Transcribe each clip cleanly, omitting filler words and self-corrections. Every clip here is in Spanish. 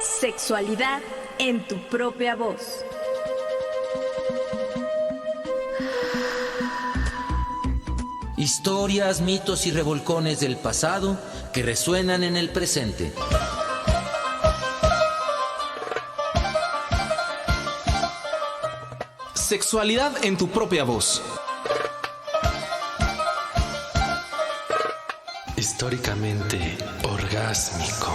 Sexualidad en tu propia voz. Historias, mitos y revolcones del pasado que resuenan en el presente. Sexualidad en tu propia voz. Históricamente orgásmico.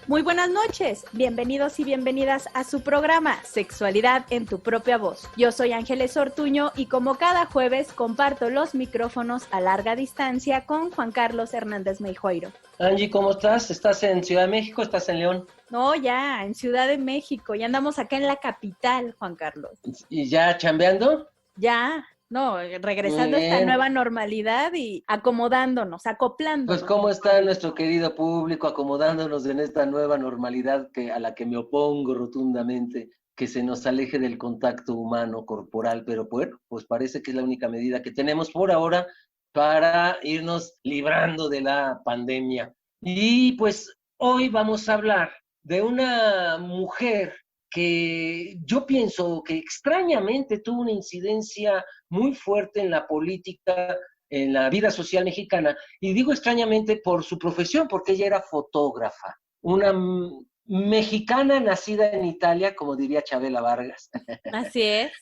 Muy buenas noches, bienvenidos y bienvenidas a su programa Sexualidad en tu propia voz. Yo soy Ángeles Ortuño y como cada jueves comparto los micrófonos a larga distancia con Juan Carlos Hernández Meijoiro. Angie, ¿cómo estás? ¿Estás en Ciudad de México o estás en León? No, ya, en Ciudad de México, ya andamos acá en la capital, Juan Carlos. ¿Y ya chambeando? Ya, no, regresando a esta nueva normalidad y acomodándonos, acoplándonos. Pues ¿cómo está nuestro querido público acomodándonos en esta nueva normalidad a la que me opongo rotundamente, que se nos aleje del contacto humano corporal? Pero bueno, pues parece que es la única medida que tenemos por ahora para irnos librando de la pandemia. Y pues hoy vamos a hablar de una mujer que yo pienso que extrañamente tuvo una incidencia muy fuerte en la política, en la vida social mexicana, y digo extrañamente por su profesión, porque ella era fotógrafa, una mexicana nacida en Italia, como diría Chabela Vargas. Así es.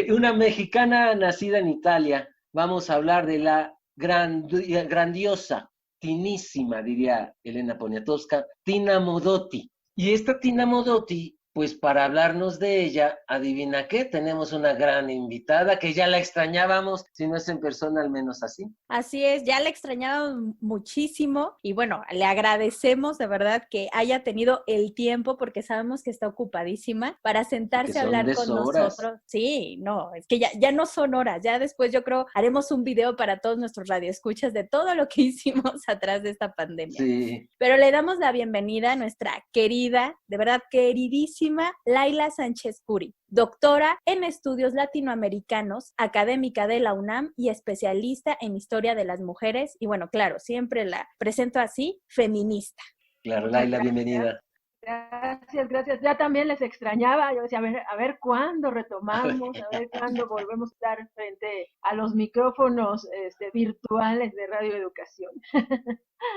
Una mexicana nacida en Italia. Vamos a hablar de la grandiosa, finísima, diría Elena Poniatowska, Tina Modotti. Y esta Tina Modotti, pues para hablarnos de ella, adivina qué, tenemos una gran invitada que ya la extrañábamos, si no es en persona, al menos así. Así es, ya la extrañábamos muchísimo y bueno, le agradecemos de verdad que haya tenido el tiempo porque sabemos que está ocupadísima para sentarse a hablar con nosotros. Sí, no, es que ya no son horas, ya después yo creo haremos un video para todos nuestros radioescuchas de todo lo que hicimos atrás de esta pandemia. Sí. Pero le damos la bienvenida a nuestra querida, de verdad queridísima, Laila Sánchez Curi, doctora en estudios latinoamericanos, académica de la UNAM y especialista en historia de las mujeres. Y bueno, claro, siempre la presento así, feminista. Claro, Laila, bienvenida. Gracias. Ya también les extrañaba. Yo decía, a ver cuándo retomamos, a ver cuándo volvemos a estar frente a los micrófonos virtuales de Radio Educación.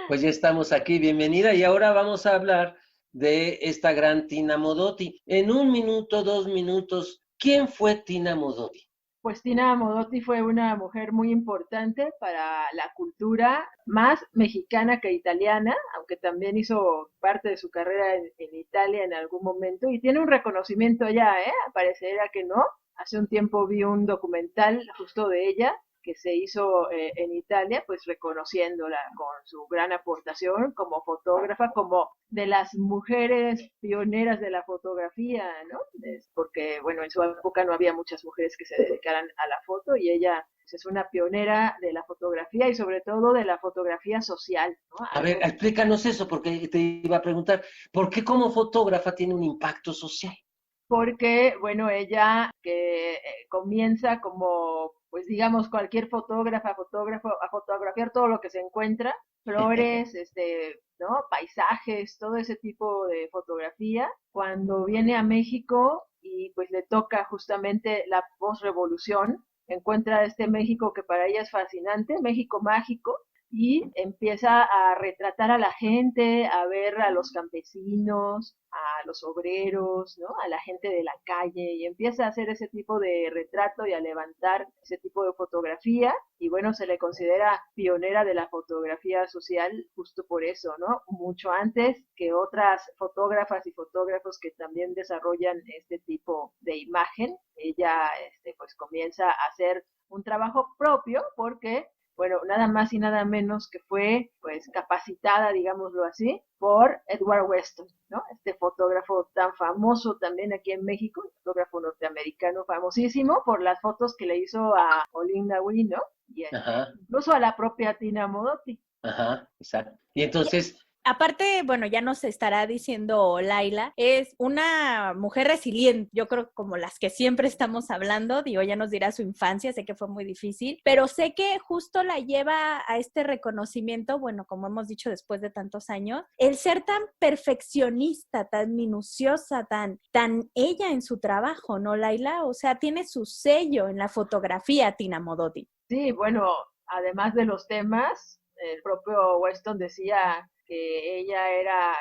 Pues ya estamos aquí, bienvenida. Y ahora vamos a hablar de esta gran Tina Modotti. En 1 minuto, 2 minutos, ¿quién fue Tina Modotti? Pues Tina Modotti fue una mujer muy importante para la cultura, más mexicana que italiana, aunque también hizo parte de su carrera en Italia en algún momento, y tiene un reconocimiento allá, pareciera que no. Hace un tiempo vi un documental justo de ella, que se hizo en Italia, pues reconociéndola con su gran aportación como fotógrafa, como de las mujeres pioneras de la fotografía, ¿no? Porque, bueno, en su época no había muchas mujeres que se dedicaran a la foto y ella pues, es una pionera de la fotografía y sobre todo de la fotografía social, ¿no? A ver, explícanos eso, porque te iba a preguntar, ¿por qué como fotógrafa tiene un impacto social? Porque, bueno, ella que comienza como, pues digamos, cualquier fotógrafo, a fotografiar todo lo que se encuentra, flores, ¿no? Paisajes, todo ese tipo de fotografía. Cuando viene a México y pues le toca justamente la posrevolución, encuentra este México que para ella es fascinante, México mágico, y empieza a retratar a la gente, a ver a los campesinos, a los obreros, ¿no? A la gente de la calle, y empieza a hacer ese tipo de retrato y a levantar ese tipo de fotografía, y bueno, se le considera pionera de la fotografía social justo por eso, ¿no? Mucho antes que otras fotógrafas y fotógrafos que también desarrollan este tipo de imagen, ella pues comienza a hacer un trabajo propio porque bueno, nada más y nada menos que fue, pues, capacitada, digámoslo así, por Edward Weston, ¿no? Este fotógrafo tan famoso también aquí en México, fotógrafo norteamericano famosísimo por las fotos que le hizo a Olinda Winnie, ¿no? Y incluso a la propia Tina Modotti. Ajá, exacto. Y entonces, Aparte, bueno, ya nos estará diciendo Laila, es una mujer resiliente, yo creo como las que siempre estamos hablando, digo, ya nos dirá su infancia, sé que fue muy difícil, pero sé que justo la lleva a este reconocimiento, bueno, como hemos dicho después de tantos años, el ser tan perfeccionista, tan minuciosa, tan ella en su trabajo, ¿no, Laila? O sea, tiene su sello en la fotografía, Tina Modotti. Sí, bueno, además de los temas, el propio Weston decía que ella era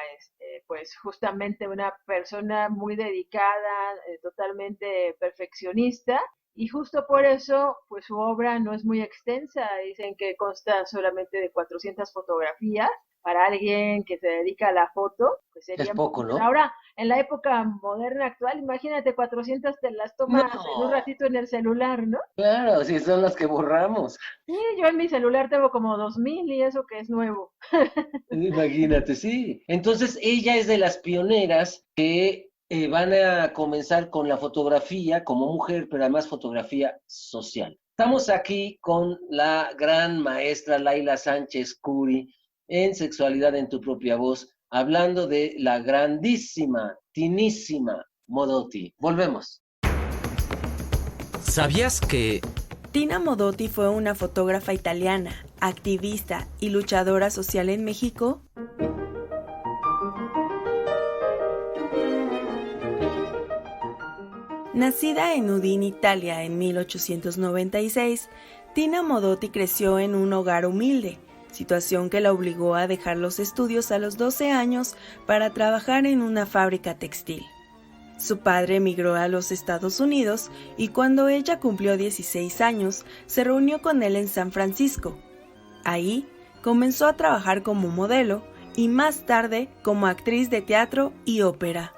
pues justamente una persona muy dedicada, totalmente perfeccionista, y justo por eso pues su obra no es muy extensa. Dicen que consta solamente de 400 fotografías. Para alguien que se dedica a la foto, pues sería es poco, ¿no? Ahora, en la época moderna actual, imagínate, 400 te las tomas en un ratito en el celular, ¿no? Claro, si son las que borramos. Sí, yo en mi celular tengo como 2000 y eso que es nuevo. Imagínate, sí. Entonces, ella es de las pioneras que van a comenzar con la fotografía como mujer, pero además fotografía social. Estamos aquí con la gran maestra Laila Sánchez Curi en Sexualidad en tu propia voz, hablando de la grandísima, tinísima Modotti. Volvemos. ¿Sabías que Tina Modotti fue una fotógrafa italiana, activista y luchadora social en México? Nacida en Udine, Italia, en 1896, Tina Modotti creció en un hogar humilde, situación que la obligó a dejar los estudios a los 12 años para trabajar en una fábrica textil. Su padre emigró a los Estados Unidos y cuando ella cumplió 16 años, se reunió con él en San Francisco. Ahí comenzó a trabajar como modelo y más tarde como actriz de teatro y ópera.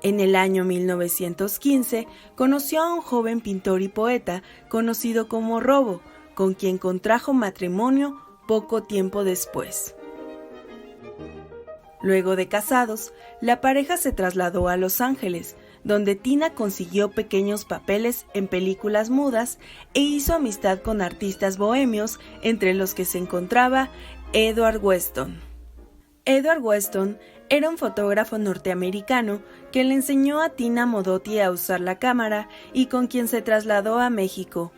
En el año 1915 conoció a un joven pintor y poeta conocido como Robo, con quien contrajo matrimonio poco tiempo después. Luego de casados, la pareja se trasladó a Los Ángeles, donde Tina consiguió pequeños papeles en películas mudas e hizo amistad con artistas bohemios, entre los que se encontraba Edward Weston. Edward Weston era un fotógrafo norteamericano que le enseñó a Tina Modotti a usar la cámara y con quien se trasladó a México.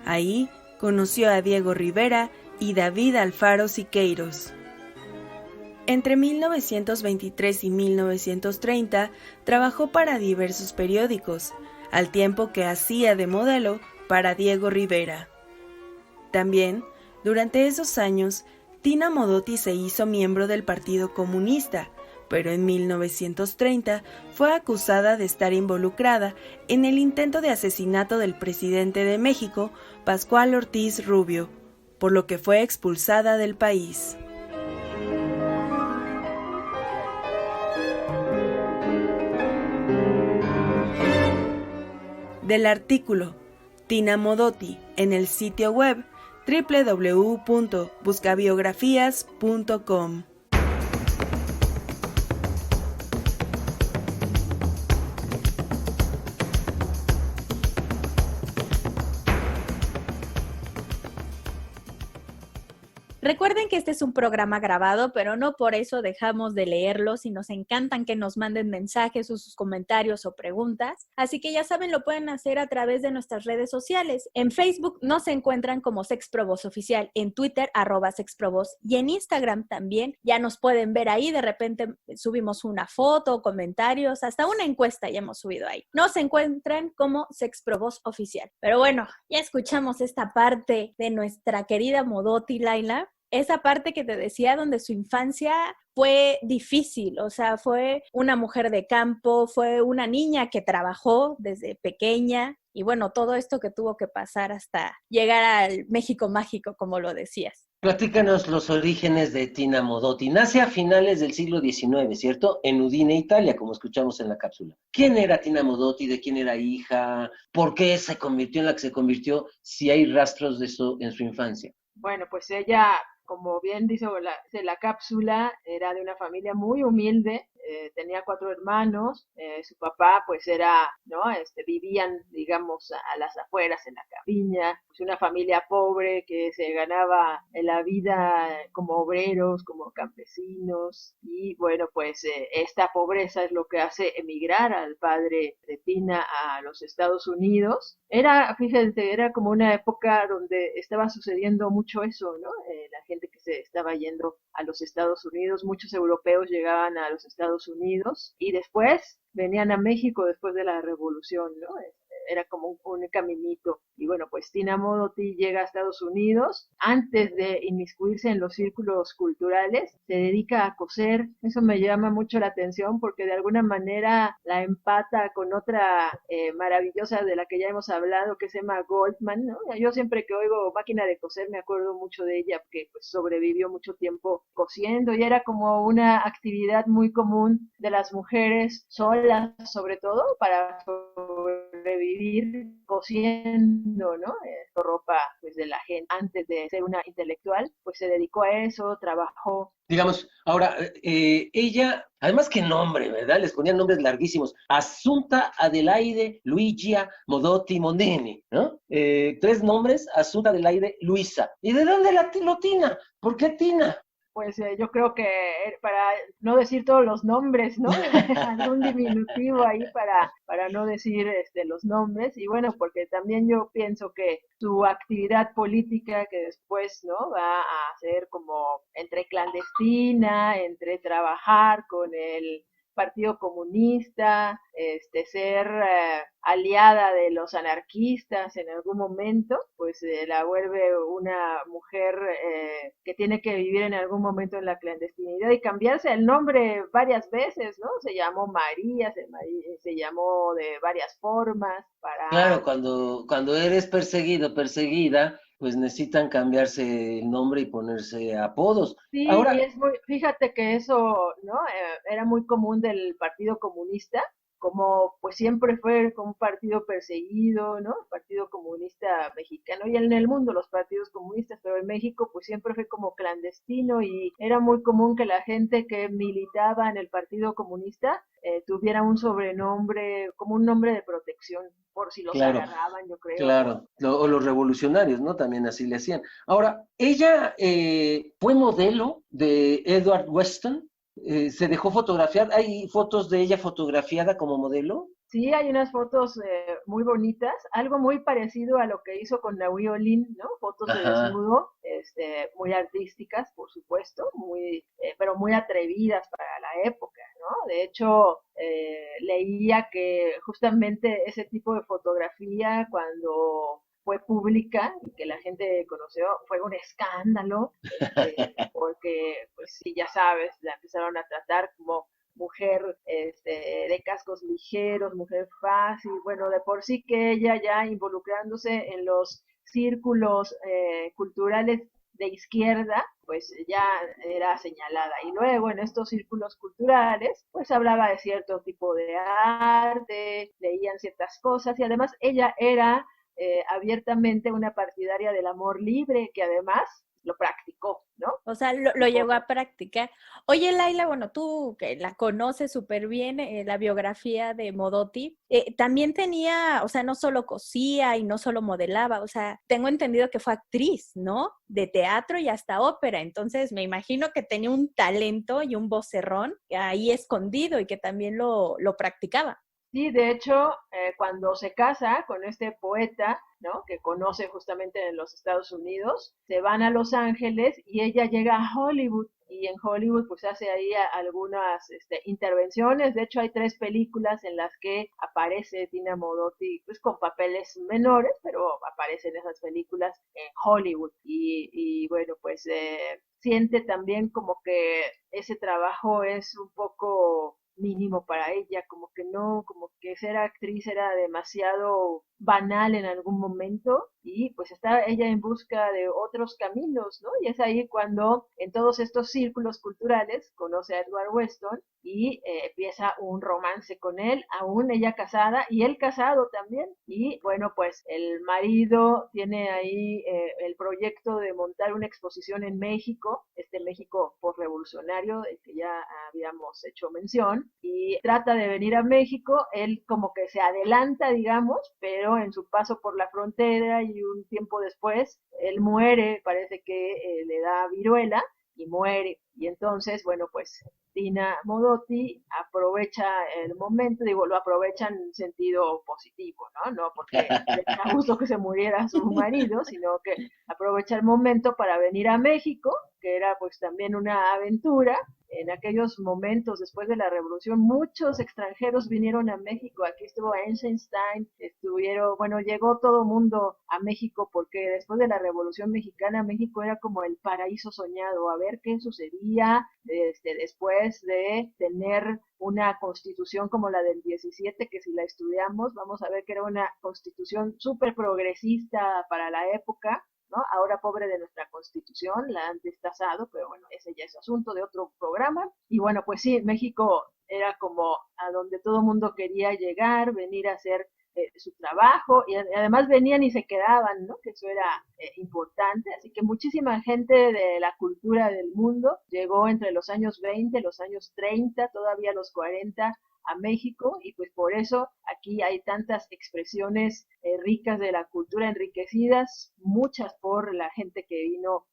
Ahí conoció a Diego Rivera y David Alfaro Siqueiros. Entre 1923 y 1930 trabajó para diversos periódicos, al tiempo que hacía de modelo para Diego Rivera. También, durante esos años, Tina Modotti se hizo miembro del Partido Comunista, pero en 1930 fue acusada de estar involucrada en el intento de asesinato del presidente de México, Pascual Ortiz Rubio, por lo que fue expulsada del país. Del artículo Tina Modotti en el sitio web www.buscabiografías.com. Recuerden que este es un programa grabado, pero no por eso dejamos de leerlos y nos encantan que nos manden mensajes o sus comentarios o preguntas. Así que ya saben, lo pueden hacer a través de nuestras redes sociales. En Facebook nos encuentran como Sexprovoz Oficial, en Twitter @Sexprovoz y en Instagram también. Ya nos pueden ver ahí, de repente subimos una foto, comentarios, hasta una encuesta ya hemos subido ahí. Nos encuentran como Sexprovoz Oficial. Pero bueno, ya escuchamos esta parte de nuestra querida Modotti, Laila. Esa parte que te decía donde su infancia fue difícil, o sea, fue una mujer de campo, fue una niña que trabajó desde pequeña y bueno, todo esto que tuvo que pasar hasta llegar al México mágico, como lo decías. Platícanos los orígenes de Tina Modotti. Nace a finales del siglo XIX, ¿cierto? En Udine, Italia, como escuchamos en la cápsula. ¿Quién era Tina Modotti? ¿De quién era hija? ¿Por qué se convirtió en la que se convirtió? Si hay rastros de eso en su infancia. Bueno, pues ella como bien dice la cápsula, era de una familia muy humilde, tenía 4 hermanos, su papá pues era, ¿no? Vivían, digamos, a las afueras, en la campiña, pues una familia pobre que se ganaba la vida como obreros, como campesinos, y bueno, pues esta pobreza es lo que hace emigrar al padre de Tina a los Estados Unidos. Fíjate, era como una época donde estaba sucediendo mucho eso, ¿no? La gente que se estaba yendo a los Estados Unidos, muchos europeos llegaban a los Estados Unidos y después venían a México después de la revolución, ¿no? Era como un caminito. Y bueno, pues Tina Modotti llega a Estados Unidos. Antes de inmiscuirse en los círculos culturales, se dedica a coser. Eso me llama mucho la atención porque de alguna manera la empata con otra maravillosa de la que ya hemos hablado, que se llama Goldman, ¿no? Yo siempre que oigo máquina de coser me acuerdo mucho de ella porque pues sobrevivió mucho tiempo cosiendo y era como una actividad muy común de las mujeres solas, sobre todo para sobrevivir cosiendo, ¿no? Ropa pues de la gente. Antes de ser una intelectual, pues se dedicó a eso, trabajó. Digamos, ahora, ella, además qué nombre, ¿verdad? Les ponían nombres larguísimos. Asunta Adelaide Luigia Modotti Monene, ¿no? 3 nombres, Asunta Adelaide Luisa. ¿Y de dónde lo Tina? ¿Por qué Tina? Pues yo creo que para no decir todos los nombres, ¿no? Algún diminutivo ahí para no decir los nombres. Y bueno, porque también yo pienso que su actividad política, que después, ¿no? Va a ser como entre clandestina, entre trabajar con el Partido Comunista, ser aliada de los anarquistas en algún momento, pues la vuelve una mujer que tiene que vivir en algún momento en la clandestinidad y cambiarse el nombre varias veces, ¿no? Se llamó María, se llamó de varias formas para... Claro, cuando eres perseguida, pues necesitan cambiarse el nombre y ponerse apodos. Sí, Ahora, y fíjate que eso, ¿no? Era muy común del Partido Comunista, como pues siempre fue como un partido perseguido, ¿no? El Partido Comunista Mexicano y en el mundo los partidos comunistas, pero en México pues siempre fue como clandestino y era muy común que la gente que militaba en el Partido Comunista tuviera un sobrenombre, como un nombre de protección, por si los claro, agarraban, yo creo. claro, o los revolucionarios, ¿no? También así le hacían. Ahora, ella fue modelo de Edward Weston, se dejó fotografiar, hay fotos de ella fotografiada como modelo. Sí, hay unas fotos muy bonitas, algo muy parecido a lo que hizo con Naui Olin, ¿no? Fotos de desnudo, muy artísticas, por supuesto, pero muy atrevidas para la época, ¿no? De hecho, leía que justamente ese tipo de fotografía, cuando fue pública y que la gente conoció, fue un escándalo, porque, pues sí, ya sabes, la empezaron a tratar como mujer de cascos ligeros, mujer fácil, bueno, de por sí que ella ya involucrándose en los círculos culturales de izquierda, pues ya era señalada. Y luego en estos círculos culturales, pues hablaba de cierto tipo de arte, leían ciertas cosas y además ella era abiertamente una partidaria del amor libre, que además lo practicó, ¿no? O sea, lo llegó a practicar. Oye, Laila, bueno, tú que la conoces súper bien, la biografía de Modotti, también tenía, o sea, no solo cosía y no solo modelaba, o sea, tengo entendido que fue actriz, ¿no? De teatro y hasta ópera, entonces me imagino que tenía un talento y un vocerrón ahí escondido y que también lo practicaba. Sí, de hecho, cuando se casa con este poeta, ¿no? Que conoce justamente en los Estados Unidos, se van a Los Ángeles y ella llega a Hollywood y en Hollywood pues hace ahí algunas intervenciones. De hecho, hay 3 películas en las que aparece Tina Modotti pues con papeles menores, pero aparecen esas películas en Hollywood y bueno, pues siente también como que ese trabajo es un poco mínimo para ella, como que no, como que ser actriz era demasiado banal en algún momento y pues está ella en busca de otros caminos, ¿no? Y es ahí cuando en todos estos círculos culturales conoce a Edward Weston y empieza un romance con él, aún ella casada y él casado también. Y bueno, pues el marido tiene ahí el proyecto de montar una exposición en México, este México postrevolucionario del que ya habíamos hecho mención, y trata de venir a México. Él como que se adelanta, digamos, pero en su paso por la frontera y un tiempo después él muere, parece que le da viruela y muere. Y entonces, bueno, pues Tina Modotti aprovecha el momento, digo, lo aprovecha en sentido positivo, ¿no? No porque le da gusto que se muriera su marido, sino que aprovecha el momento para venir a México, que era pues también una aventura. En aquellos momentos, después de la revolución, muchos extranjeros vinieron a México. Aquí estuvo Eisenstein, llegó todo mundo a México porque después de la revolución mexicana, México era como el paraíso soñado. A ver qué sucedía después de tener una constitución como la del 17, que si la estudiamos vamos a ver que era una constitución súper progresista para la época, ¿no? Ahora pobre de nuestra constitución, la han destazado, pero bueno, ese ya es asunto de otro programa. Y bueno, pues sí, México era como a donde todo el mundo quería llegar, venir a hacer su trabajo, y además venían y se quedaban, ¿no? Que eso era importante. Así que muchísima gente de la cultura del mundo llegó entre los años 20, los años 30, todavía los 40, a México, y pues por eso aquí hay tantas expresiones ricas de la cultura, enriquecidas, muchas por la gente que vino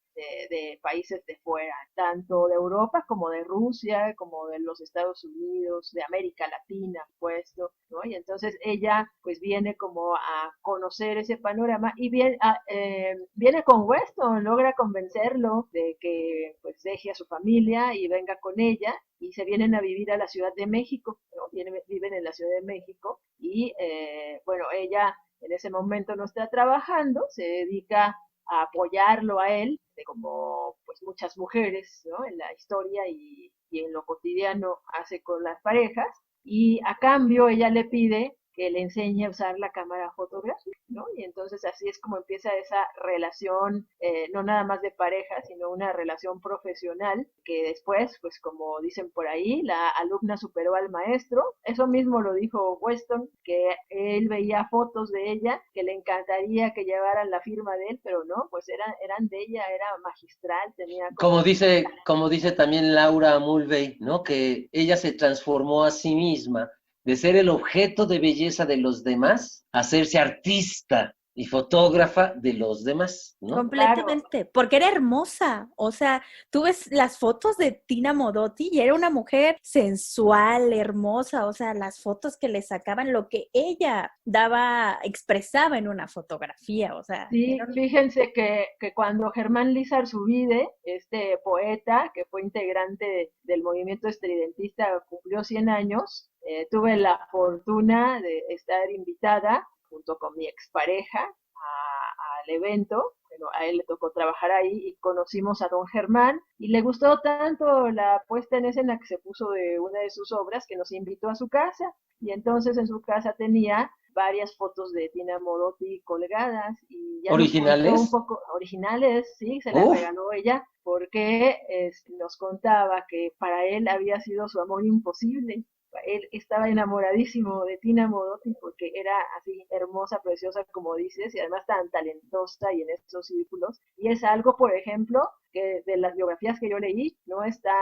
de países de fuera, tanto de Europa como de Rusia, como de los Estados Unidos, de América Latina, puesto, ¿no? Y entonces ella pues viene como a conocer ese panorama y viene con Weston, logra convencerlo de que pues deje a su familia y venga con ella, y se vienen a vivir a la Ciudad de México, ¿no? Viven en la Ciudad de México, y ella en ese momento no está trabajando, se dedica a apoyarlo a él, como pues muchas mujeres, ¿no? En la historia y en lo cotidiano hace con las parejas, y a cambio ella le pide que le enseñe a usar la cámara fotográfica, ¿no? Y entonces así es como empieza esa relación, no nada más de pareja, sino una relación profesional, que después, pues como dicen por ahí, la alumna superó al maestro. Eso mismo lo dijo Weston, que él veía fotos de ella, que le encantaría que llevaran la firma de él, pero no, pues eran de ella, era magistral, tenía... Como dice también Laura Mulvey, ¿no? Que ella se transformó a sí misma de ser el objeto de belleza de los demás, a hacerse artista y fotógrafa de los demás, ¿no? Completamente, claro. Porque era hermosa, o sea, tú ves las fotos de Tina Modotti y era una mujer sensual, hermosa, o sea, las fotos que le sacaban, lo que ella expresaba en una fotografía, o sea. Sí, fíjense que cuando Germán Lizarzubide, este poeta que fue integrante del movimiento estridentista, cumplió 100 años, tuve la fortuna de estar invitada junto con mi expareja al evento. Bueno, a él le tocó trabajar ahí y conocimos a don Germán, y le gustó tanto la puesta en escena que se puso de una de sus obras que nos invitó a su casa, y entonces en su casa tenía varias fotos de Tina Modotti colgadas, y ya ¿originales? Un poco originales, sí, se las regaló ella, porque nos contaba que para él había sido su amor imposible. Él estaba enamoradísimo de Tina Modotti porque era así hermosa, preciosa, como dices, y además tan talentosa y en estos círculos. Y es algo, por ejemplo, que de las biografías que yo leí no está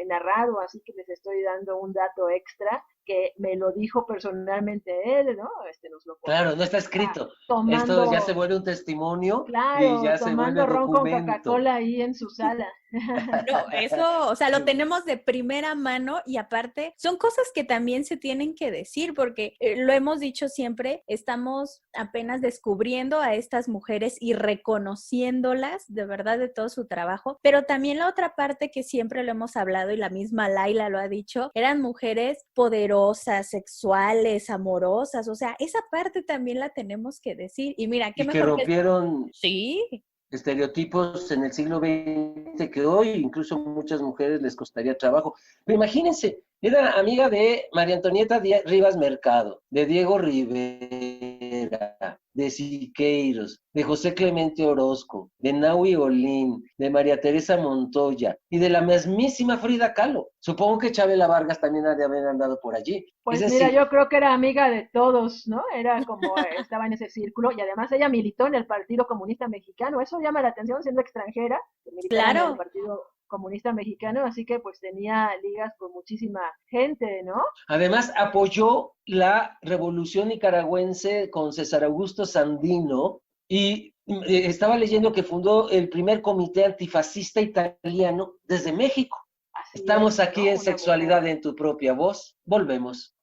narrado, así que les estoy dando un dato extra que me lo dijo personalmente él, ¿no? Nos lo claro, no está escrito. Esto ya se vuelve un testimonio, claro, y ya se vuelve ron documento. Con Coca-Cola ahí en su sala. No, eso, o sea, lo tenemos de primera mano, y aparte son cosas que también se tienen que decir, porque lo hemos dicho siempre, estamos apenas descubriendo a estas mujeres y reconociéndolas de verdad de todo su trabajo, pero también la otra parte que siempre lo hemos hablado, y la misma Laila lo ha dicho, eran mujeres poderosas, sexuales, amorosas, o sea, esa parte también la tenemos que decir. Y mira, qué mejor que rompieron sí, estereotipos en el siglo XX que hoy incluso muchas mujeres les costaría trabajo. Pero imagínense, era amiga de María Antonieta Rivas Mercado, de Diego Rivera, de Siqueiros, de José Clemente Orozco, de Nahui Olin, de María Teresa Montoya y de la mismísima Frida Kahlo. Supongo que Chabela Vargas también ha de haber andado por allí. Pues Es mira, decir, yo creo que era amiga de todos, ¿no? Era como, estaba en ese círculo y además ella militó en el Partido Comunista Mexicano. Eso llama la atención siendo extranjera, que militara en el Partido Comunista Mexicano, así que pues tenía ligas con muchísima gente, ¿no? además apoyó la revolución nicaragüense con César Augusto Sandino y estaba leyendo que fundó el primer comité antifascista italiano desde México. Así Estamos es, aquí ¿no? en Una Sexualidad mujer. en tu propia voz. Volvemos.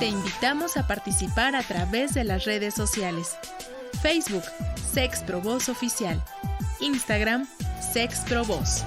Te invitamos a participar a través de las redes sociales. Facebook, Sex Pro Voz Oficial. Instagram, Sex Pro Voz.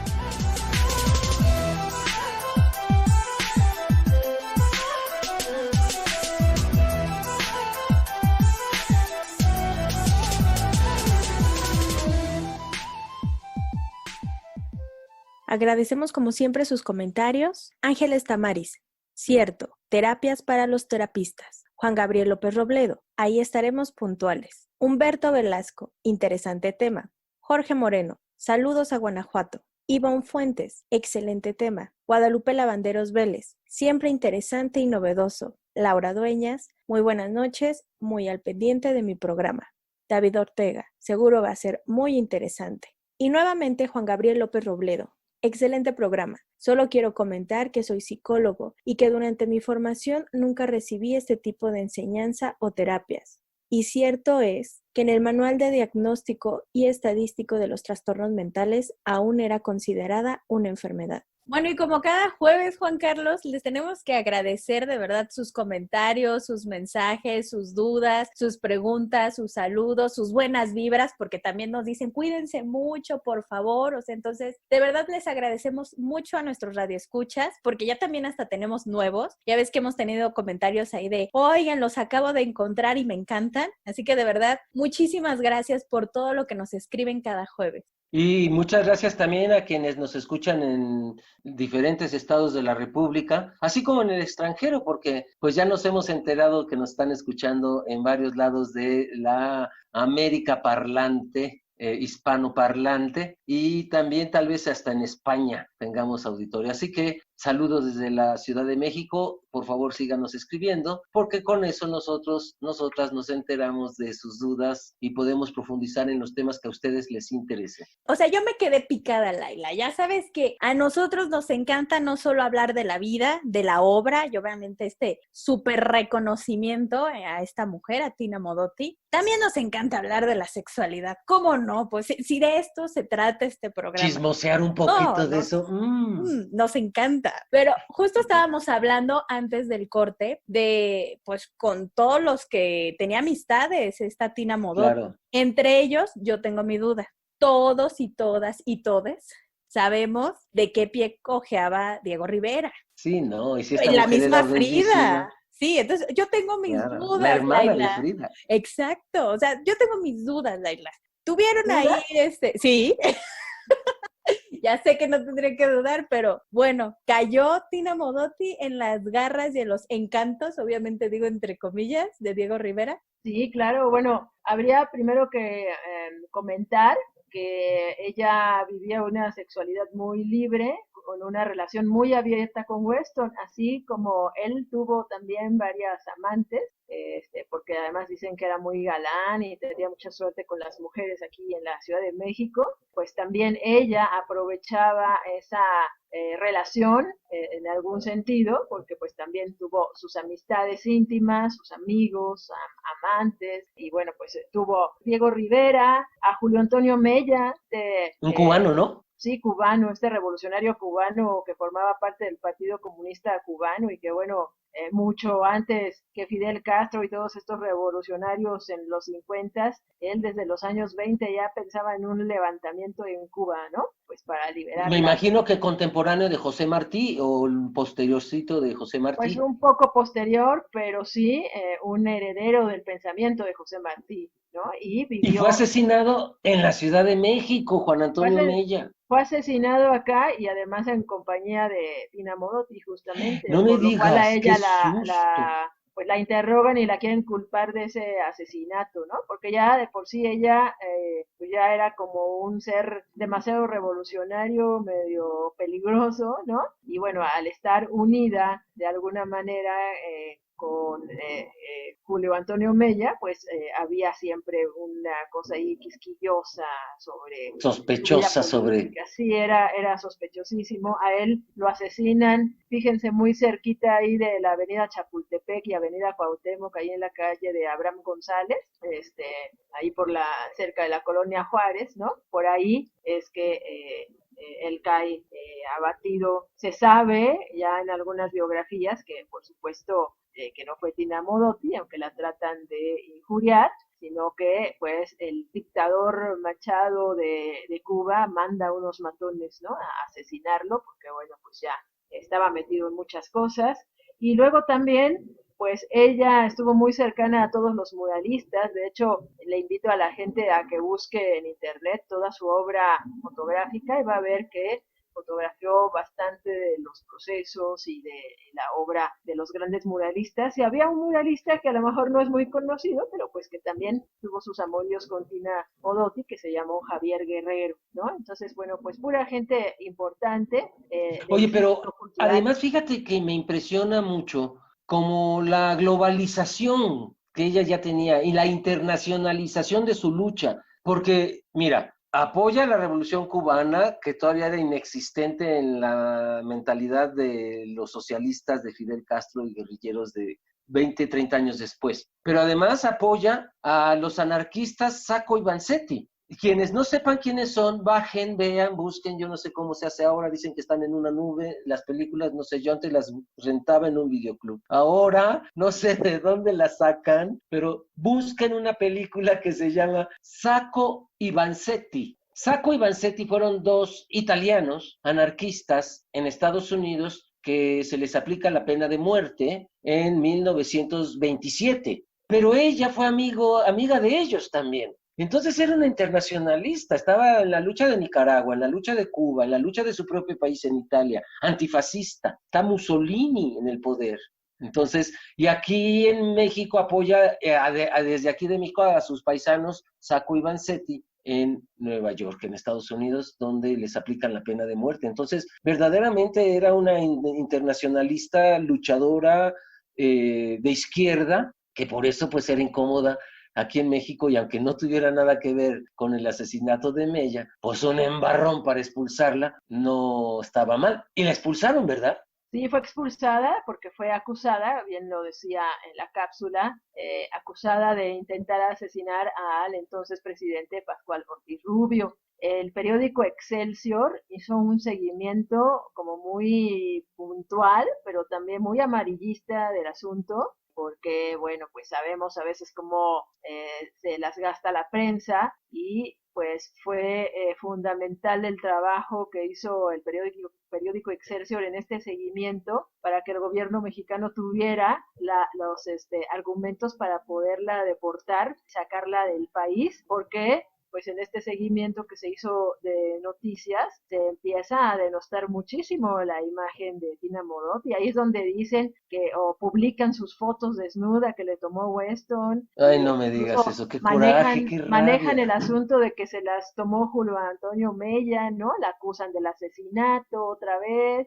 Agradecemos como siempre sus comentarios. Ángeles Tamaris, cierto, terapias para los terapistas. Juan Gabriel López Robledo, ahí estaremos puntuales. Humberto Velasco, interesante tema. Jorge Moreno, saludos a Guanajuato. Ivonne Fuentes, excelente tema. Guadalupe Lavanderos Vélez, siempre interesante y novedoso. Laura Dueñas, muy buenas noches, muy al pendiente de mi programa. David Ortega, seguro va a ser muy interesante. Y nuevamente Juan Gabriel López Robledo, excelente programa. Solo quiero comentar que soy psicólogo y que durante mi formación nunca recibí este tipo de enseñanza o terapias. Y cierto es que en el Manual de Diagnóstico y Estadístico de los Trastornos Mentales aún era considerada una enfermedad. Bueno, y como cada jueves, Juan Carlos, les tenemos que agradecer de verdad sus comentarios, sus mensajes, sus dudas, sus preguntas, sus saludos, sus buenas vibras, porque también nos dicen, cuídense mucho, por favor. O sea, entonces, de verdad les agradecemos mucho a nuestros radioescuchas, porque ya también hasta tenemos nuevos. Ya ves que hemos tenido comentarios ahí de, oigan, los acabo de encontrar y me encantan. Así que de verdad, muchísimas gracias por todo lo que nos escriben cada jueves. Y muchas gracias también a quienes nos escuchan en diferentes estados de la República, así como en el extranjero, porque pues ya nos hemos enterado que nos están escuchando en varios lados de la América parlante, hispanoparlante, y también tal vez hasta en España tengamos auditorio. Así que saludos desde la Ciudad de México, por favor síganos escribiendo, porque con eso nosotras nos enteramos de sus dudas y podemos profundizar en los temas que a ustedes les interesen. O sea, yo me quedé picada, Laila. Ya sabes que a nosotros nos encanta no solo hablar de la vida, de la obra, y obviamente este súper reconocimiento a esta mujer, a Tina Modotti. También nos encanta hablar de la sexualidad. ¿Cómo no? Pues si de esto se trata este programa. Chismosear un poquito de eso. Nos encanta. Pero justo estábamos hablando antes del corte de, pues, con todos los que tenía amistades, esta Tina Modotti. Claro. Entre ellos, yo tengo mi duda. Todos y todas y todes sabemos de qué pie cojeaba Diego Rivera. Sí, no, y si esta la mujer misma era Frida. Sí, entonces yo tengo mis dudas, la hermana Laila. de Frida. Exacto, o sea, yo tengo mis dudas, Laila. ¿Tuvieron ahí sí? Ya sé que no tendría que dudar, pero bueno, cayó Tina Modotti en las garras y en los encantos, obviamente digo entre comillas, de Diego Rivera. Sí, claro, bueno, habría primero que comentar que ella vivía una sexualidad muy libre, con una relación muy abierta con Weston, así como él tuvo también varias amantes, porque además dicen que era muy galán y tenía mucha suerte con las mujeres aquí en la Ciudad de México, pues también ella aprovechaba esa relación en algún sentido, porque pues también tuvo sus amistades íntimas, sus amigos, amantes, y bueno, pues tuvo Diego Rivera, a Julio Antonio Mella, un cubano, ¿no? Sí, cubano, este revolucionario cubano que formaba parte del Partido Comunista Cubano y que bueno, mucho antes que Fidel Castro y todos estos revolucionarios en los 50, él desde los años 20 ya pensaba en un levantamiento en Cuba, ¿no? Pues para liberar. Me imagino que contemporáneo de José Martí o el posteriorcito de José Martí. Pues un poco posterior, pero sí un heredero del pensamiento de José Martí. ¿no? Y Y fue asesinado en la Ciudad de México, Juan Antonio Mella. Fue asesinado acá y además en compañía de Tina Modotti, justamente. No me por lo cual a digas, ella qué susto. pues la interrogan y la quieren culpar de ese asesinato, ¿no? Porque ya de por sí ella pues ya era como un ser demasiado revolucionario, medio peligroso, ¿no? Y bueno, al estar unida de alguna manera con Julio Antonio Mella, pues había siempre una cosa ahí quisquillosa sobre Sospechosa su vida sobre... política. Sí, era sospechosísimo. A él lo asesinan, fíjense, muy cerquita ahí de la avenida Chapultepec y avenida Cuauhtémoc, ahí en la calle de Abraham González, ahí cerca de la colonia Juárez, ¿no? Por ahí es que él cae abatido. Se sabe ya en algunas biografías que, por supuesto, que no fue Tina Modotti, aunque la tratan de injuriar, sino que pues el dictador Machado de Cuba manda unos matones, ¿no? A asesinarlo, porque bueno, pues ya estaba metido en muchas cosas. Y luego también, pues ella estuvo muy cercana a todos los muralistas. De hecho, le invito a la gente a que busque en internet toda su obra fotográfica y va a ver que fotografió bastante de los procesos y de la obra de los grandes muralistas. Y había un muralista que a lo mejor no es muy conocido, pero pues que también tuvo sus amorios con Tina Modotti, que se llamó Javier Guerrero, ¿no? Entonces, bueno, pues pura gente importante. Oye, pero además fíjate que me impresiona mucho como la globalización que ella ya tenía y la internacionalización de su lucha, porque mira, apoya la revolución cubana, que todavía era inexistente en la mentalidad de los socialistas de Fidel Castro y guerrilleros de 20, 30 años después, pero además apoya a los anarquistas Sacco y Vanzetti. Quienes no sepan quiénes son, bajen, vean, busquen, yo no sé cómo se hace ahora, dicen que están en una nube, las películas, no sé, yo antes las rentaba en un videoclub. Ahora, no sé de dónde las sacan, pero busquen una película que se llama Sacco y Vanzetti. Sacco y Vanzetti fueron dos italianos anarquistas en Estados Unidos que se les aplica la pena de muerte en 1927. Pero ella fue amiga de ellos también. Entonces era una internacionalista, estaba en la lucha de Nicaragua, en la lucha de Cuba, en la lucha de su propio país en Italia, antifascista, está Mussolini en el poder. Entonces, y aquí en México apoya desde aquí de México a sus paisanos Sacco y Vanzetti en Nueva York, en Estados Unidos, donde les aplican la pena de muerte. Entonces, verdaderamente era una internacionalista luchadora de izquierda, que por eso pues era incómoda aquí en México, y aunque no tuviera nada que ver con el asesinato de Mella, pues un embarrón para expulsarla no estaba mal. Y la expulsaron, ¿verdad? Sí, fue expulsada porque fue acusada, bien lo decía en la cápsula, acusada de intentar asesinar al entonces presidente Pascual Ortiz Rubio. El periódico Excelsior hizo un seguimiento como muy puntual, pero también muy amarillista del asunto, porque, bueno, pues sabemos a veces cómo se las gasta la prensa y pues fue fundamental el trabajo que hizo el periódico Excelsior en este seguimiento para que el gobierno mexicano tuviera los argumentos para poderla deportar, sacarla del país, porque pues en este seguimiento que se hizo de noticias se empieza a denostar muchísimo la imagen de Tina Modotti. Ahí es donde dicen que o publican sus fotos desnuda que le tomó Weston. Ay, no me digas eso, qué coraje, qué rabia. Manejan el asunto de que se las tomó Julio Antonio Mella, ¿no? La acusan del asesinato otra vez.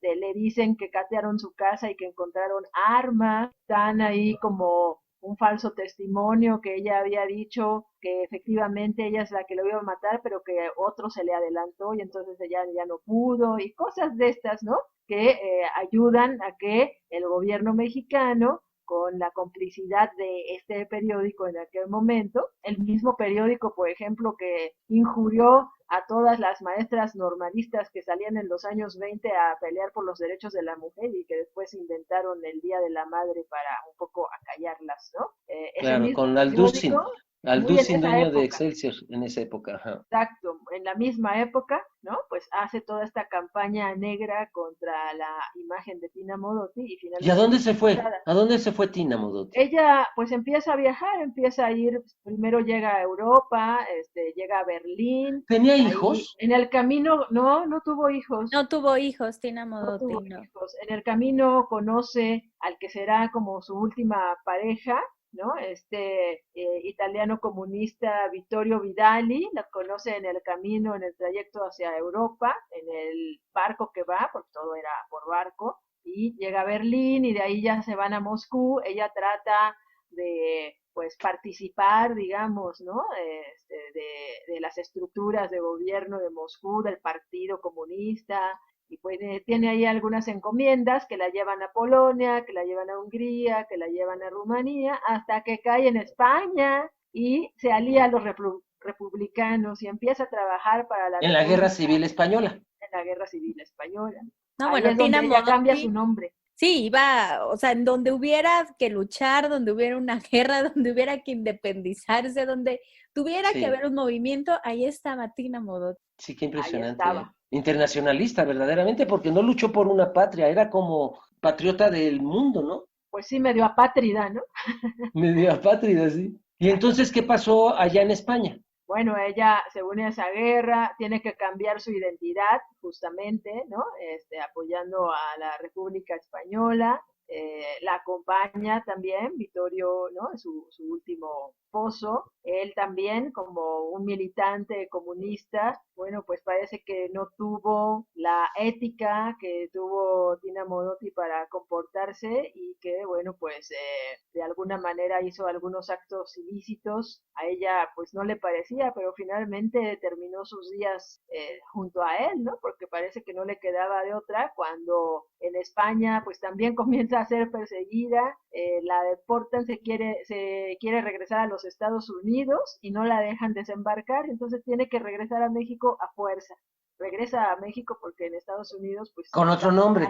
Le dicen que catearon su casa y que encontraron armas. Están ahí como un falso testimonio que ella había dicho que efectivamente ella es la que lo iba a matar, pero que otro se le adelantó y entonces ella ya no pudo, y cosas de estas, ¿no? Que ayudan a que el gobierno mexicano, con la complicidad de este periódico en aquel momento, el mismo periódico, por ejemplo, que injurió a todas las maestras normalistas que salían en los años 20 a pelear por los derechos de la mujer y que después inventaron el Día de la Madre para un poco acallarlas, ¿no? Claro, con Aldúzin. Alducin, dueño de Excelsior en esa época. Ajá. Exacto, en la misma época, ¿no? Pues hace toda esta campaña negra contra la imagen de Tina Modotti y finalmente... ¿Y a dónde se fue? ¿A dónde se fue Tina Modotti? Ella pues empieza a viajar, empieza a ir, primero llega a Europa, llega a Berlín. ¿Tenía hijos? En el camino, no tuvo hijos. No tuvo hijos, Tina Modotti, no tuvo hijos. En el camino conoce al que será como su última pareja, ¿no? Italiano comunista Vittorio Vidali, la conoce en el camino, en el trayecto hacia Europa, en el barco que va, porque todo era por barco, y llega a Berlín y de ahí ya se van a Moscú. Ella trata de pues participar, digamos, ¿no? De las estructuras de gobierno de Moscú, del Partido Comunista, y pues tiene ahí algunas encomiendas que la llevan a Polonia, que la llevan a Hungría, que la llevan a Rumanía, hasta que cae en España y se alía a los republicanos y empieza a trabajar para la... En la Guerra Civil Española. En la Guerra Civil Española. No, ahí bueno, es Tina donde ella Modotti cambia su nombre. Sí, iba, o sea, en donde hubiera que luchar, donde hubiera una guerra, donde hubiera que independizarse, donde tuviera que haber un movimiento, ahí estaba Tina Modotti. Sí, qué impresionante. Internacionalista, verdaderamente, porque no luchó por una patria, era como patriota del mundo, ¿no? Pues sí, medio apátrida, ¿no? Medio apátrida, sí. ¿Y entonces qué pasó allá en España? Bueno, ella se une a esa guerra, tiene que cambiar su identidad, justamente, ¿no? Apoyando a la República Española. La acompaña también Vittorio, ¿no? Su último esposo. Él también, como un militante comunista, bueno, pues parece que no tuvo la ética que tuvo Tina Modotti para comportarse y que, bueno, pues de alguna manera hizo algunos actos ilícitos. A ella, pues no le parecía, pero finalmente terminó sus días junto a él, ¿no? Porque parece que no le quedaba de otra cuando en España, pues también comienza a ser perseguida, la deportan, se quiere regresar a los Estados Unidos y no la dejan desembarcar, entonces tiene que regresar a México a fuerza. Regresa a México porque en Estados Unidos, pues... Con otro nombre.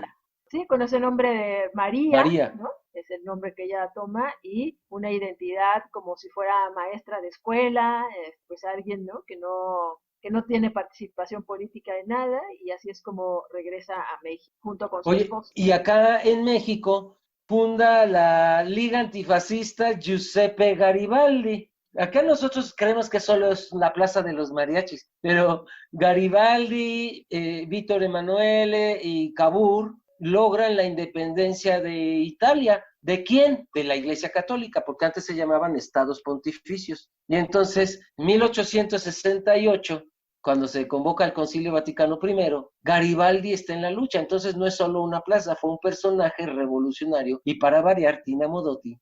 Sí, con ese nombre de María, ¿no? Es el nombre que ella toma, y una identidad como si fuera maestra de escuela, pues alguien, ¿no? Que no tiene participación política en nada, y así es como regresa a México, junto con su esposo. Y acá en México funda la Liga Antifascista Giuseppe Garibaldi. Acá nosotros creemos que solo es la Plaza de los Mariachis, pero Garibaldi, Víctor Emanuele y Cavour logran la independencia de Italia. ¿De quién? De la Iglesia Católica, porque antes se llamaban estados pontificios. Y entonces, 1868, cuando se convoca el Concilio Vaticano I, Garibaldi está en la lucha. Entonces no es solo una plaza, fue un personaje revolucionario. Y para variar, Tina Modotti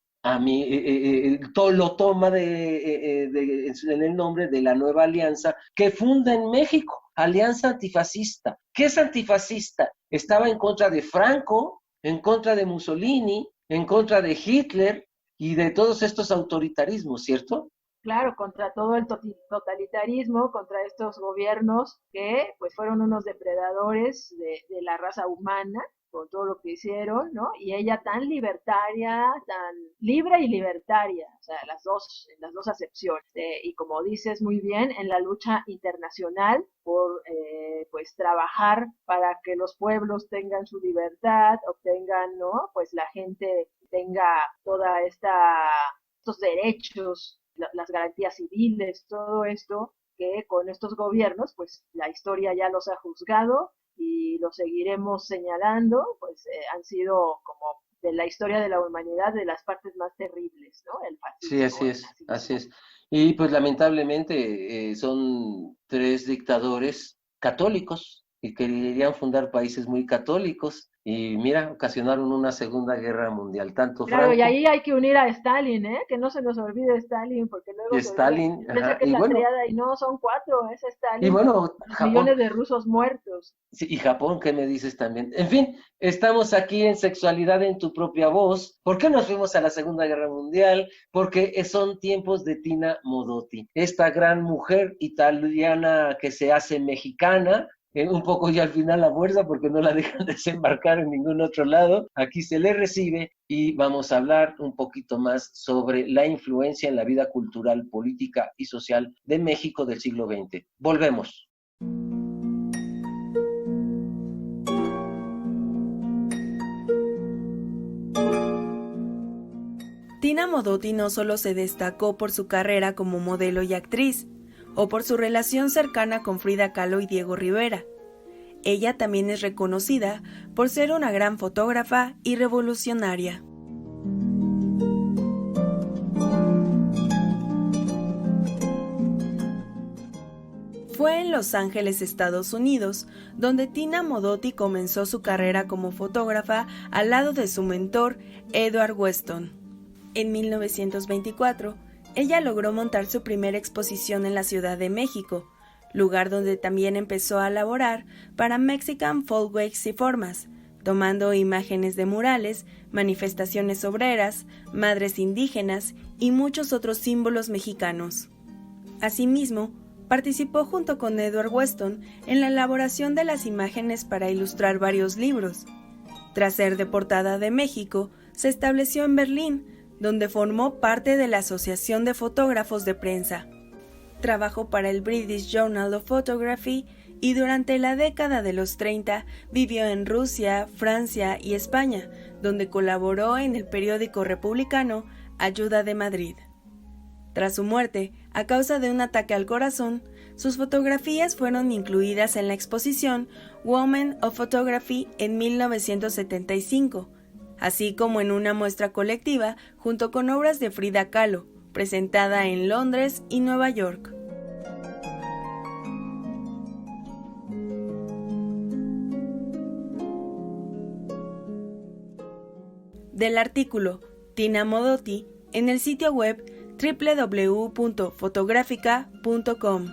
lo toma en el nombre de la nueva alianza que funda en México, Alianza Antifascista. ¿Qué es antifascista? Estaba en contra de Franco, en contra de Mussolini, en contra de Hitler y de todos estos autoritarismos, ¿cierto? Claro, contra todo el totalitarismo, contra estos gobiernos que pues fueron unos depredadores de la raza humana, con todo lo que hicieron, ¿no? Y ella tan libertaria, tan libre y libertaria, o sea, las dos acepciones. Y como dices muy bien, en la lucha internacional por pues trabajar para que los pueblos tengan su libertad, obtengan, ¿no? Pues la gente tenga toda estos derechos, las garantías civiles, todo esto que con estos gobiernos, pues la historia ya los ha juzgado y lo seguiremos señalando, pues han sido como de la historia de la humanidad de las partes más terribles, ¿no? El fascismo, sí, así es. Y pues lamentablemente son 3 dictadores católicos y querían fundar países muy católicos. Y mira, ocasionaron una Segunda Guerra Mundial. Tanto claro, Franco, y ahí hay que unir a Stalin, que no se nos olvide Stalin, porque luego Stalin, piensa que es la triada y no, son 4, es Stalin, y bueno, millones de rusos muertos. Sí, y Japón, ¿qué me dices también? En fin, estamos aquí en Sexualidad en tu propia voz. ¿Por qué nos fuimos a la Segunda Guerra Mundial? Porque son tiempos de Tina Modotti, esta gran mujer italiana que se hace mexicana, un poco ya al final la fuerza porque no la dejan desembarcar en ningún otro lado. Aquí se le recibe y vamos a hablar un poquito más sobre la influencia en la vida cultural, política y social de México del siglo XX. Volvemos. Tina Modotti no solo se destacó por su carrera como modelo y actriz, o por su relación cercana con Frida Kahlo y Diego Rivera. Ella también es reconocida por ser una gran fotógrafa y revolucionaria. Fue en Los Ángeles, Estados Unidos, donde Tina Modotti comenzó su carrera como fotógrafa al lado de su mentor, Edward Weston. En 1924, ella logró montar su primera exposición en la Ciudad de México, lugar donde también empezó a laborar para Mexican Folkways y Formas, tomando imágenes de murales, manifestaciones obreras, madres indígenas y muchos otros símbolos mexicanos. Asimismo, participó junto con Edward Weston en la elaboración de las imágenes para ilustrar varios libros. Tras ser deportada de México, se estableció en Berlín, donde formó parte de la Asociación de Fotógrafos de Prensa. Trabajó para el British Journal of Photography y durante la década de los 30 vivió en Rusia, Francia y España, donde colaboró en el periódico republicano Ayuda de Madrid. Tras su muerte, a causa de un ataque al corazón, sus fotografías fueron incluidas en la exposición Women of Photography en 1975, así como en una muestra colectiva junto con obras de Frida Kahlo, presentada en Londres y Nueva York. Del artículo Tina Modotti en el sitio web www.fotografica.com.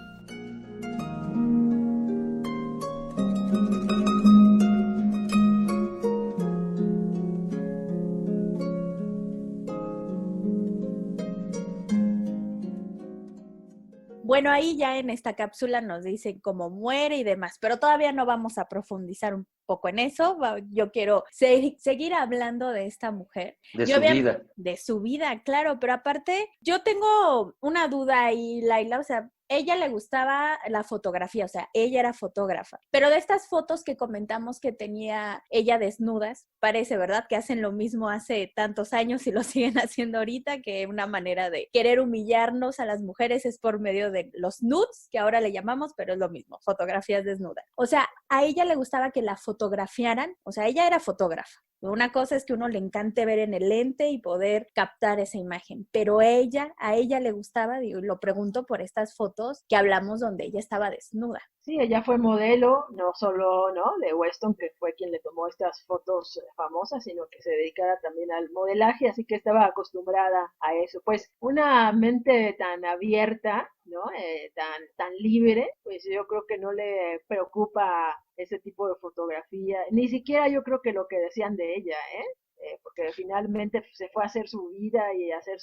Bueno, ahí ya en esta cápsula nos dicen cómo muere y demás, pero todavía no vamos a profundizar un poco en eso. Yo quiero seguir hablando de esta mujer. De su vida, claro, pero aparte yo tengo una duda ahí, Laila, o sea, ella le gustaba la fotografía, o sea, ella era fotógrafa, pero de estas fotos que comentamos que tenía ella desnudas, parece, ¿verdad?, que hacen lo mismo hace tantos años y lo siguen haciendo ahorita, que una manera de querer humillarnos a las mujeres es por medio de los nudes, que ahora le llamamos, pero es lo mismo, fotografías desnudas. O sea, a ella le gustaba que la fotografiaran, o sea, ella era fotógrafa. Una cosa es que uno le encante ver en el lente y poder captar esa imagen, pero a ella le gustaba, digo, lo pregunto por estas fotos que hablamos donde ella estaba desnuda. Sí, ella fue modelo, no solo, ¿no?, de Weston, que fue quien le tomó estas fotos famosas, sino que se dedicaba también al modelaje, así que estaba acostumbrada a eso. Pues una mente tan abierta, ¿no?, tan libre, pues yo creo que no le preocupa ese tipo de fotografía, ni siquiera yo creo que lo que decían de ella, porque finalmente se fue a hacer su vida y a hacer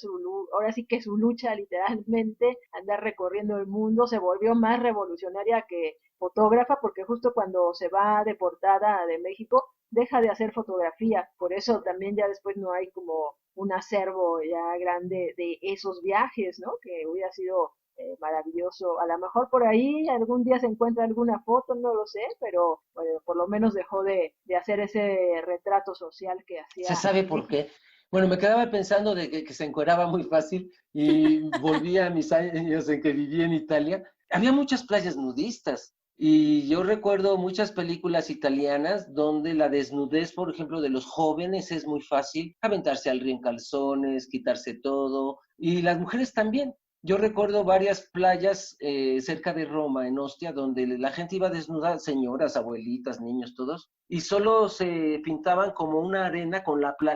ahora sí que su lucha literalmente, andar recorriendo el mundo, se volvió más revolucionaria que fotógrafa, porque justo cuando se va deportada de México, deja de hacer fotografía, por eso también ya después no hay como un acervo ya grande de esos viajes, ¿no?, que hubiera sido maravilloso. A lo mejor por ahí algún día se encuentra alguna foto, no lo sé, pero bueno, por lo menos dejó de hacer ese retrato social que hacía. ¿Se sabe por qué? Bueno, me quedaba pensando de que se encueraba muy fácil y volvía a mis años en que vivía en Italia. Había muchas playas nudistas y yo recuerdo muchas películas italianas donde la desnudez, por ejemplo, de los jóvenes es muy fácil, aventarse al río en calzones, quitarse todo, y las mujeres también. Yo recuerdo varias playas cerca de Roma, en Ostia, donde la gente iba desnuda, señoras, abuelitas, niños, todos, y solo se pintaban como una arena,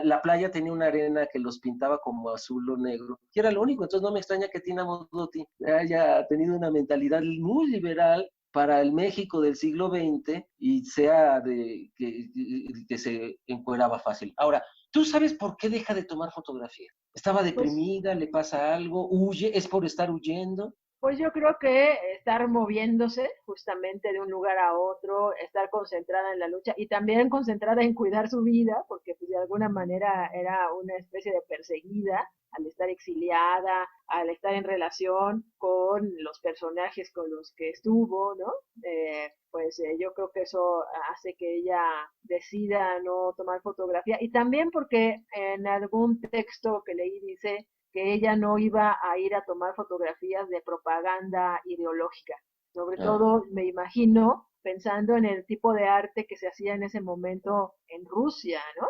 la playa tenía una arena que los pintaba como azul o negro, que era lo único. Entonces no me extraña que Tina Modotti haya tenido una mentalidad muy liberal para el México del siglo XX y sea que se encueraba fácil. Ahora, ¿tú sabes por qué deja de tomar fotografía? ¿Estaba deprimida? ¿Le pasa algo? ¿Huye? ¿Es por estar huyendo? Pues yo creo que estar moviéndose justamente de un lugar a otro, estar concentrada en la lucha y también concentrada en cuidar su vida, porque pues de alguna manera era una especie de perseguida al estar exiliada, al estar en relación con los personajes con los que estuvo, ¿no? Yo creo que eso hace que ella decida no tomar fotografía y también porque en algún texto que leí dice que ella no iba a ir a tomar fotografías de propaganda ideológica. Sobre todo, me imagino, pensando en el tipo de arte que se hacía en ese momento en Rusia, ¿no?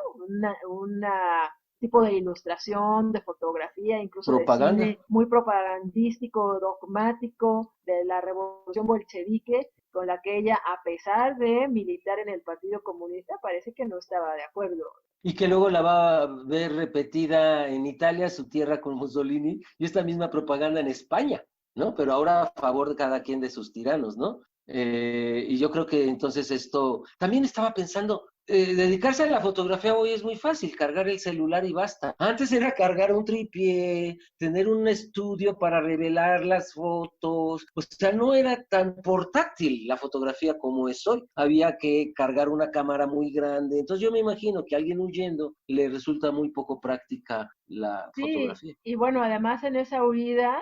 Una tipo de ilustración, de fotografía, incluso Propaganda. de cine muy propagandístico, dogmático, de la revolución bolchevique, con la que ella, a pesar de militar en el Partido Comunista, parece que no estaba de acuerdo. Y que luego la va a ver repetida en Italia, su tierra con Mussolini, y esta misma propaganda en España, ¿no? Pero ahora a favor de cada quien de sus tiranos, ¿no? Y yo creo que entonces esto, también estaba pensando, dedicarse a la fotografía hoy es muy fácil, cargar el celular y basta. Antes era cargar un tripié, tener un estudio para revelar las fotos, o sea, no era tan portátil la fotografía como es hoy. Había que cargar una cámara muy grande, entonces yo me imagino que a alguien huyendo le resulta muy poco práctica la Sí, fotografía. y bueno, además en esa huida,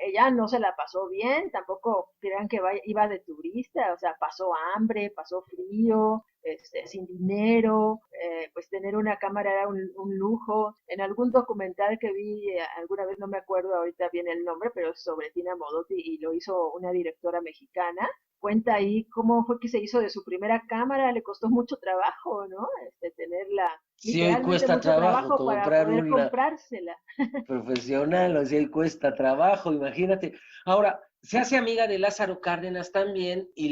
ella no se la pasó bien, tampoco crean que iba de turista, o sea, pasó hambre, pasó frío, sin dinero, pues tener una cámara era un lujo. En algún documental que vi alguna vez, no me acuerdo ahorita bien el nombre, pero es sobre Tina Modotti y lo hizo una directora mexicana, cuenta ahí cómo fue que se hizo de su primera cámara, le costó mucho trabajo, ¿no? Tenerla, Si hoy literalmente cuesta mucho trabajo trabajo para comprar poder una comprársela. profesional, o sea, y cuesta trabajo, imagínate. Ahora, se hace amiga de Lázaro Cárdenas también y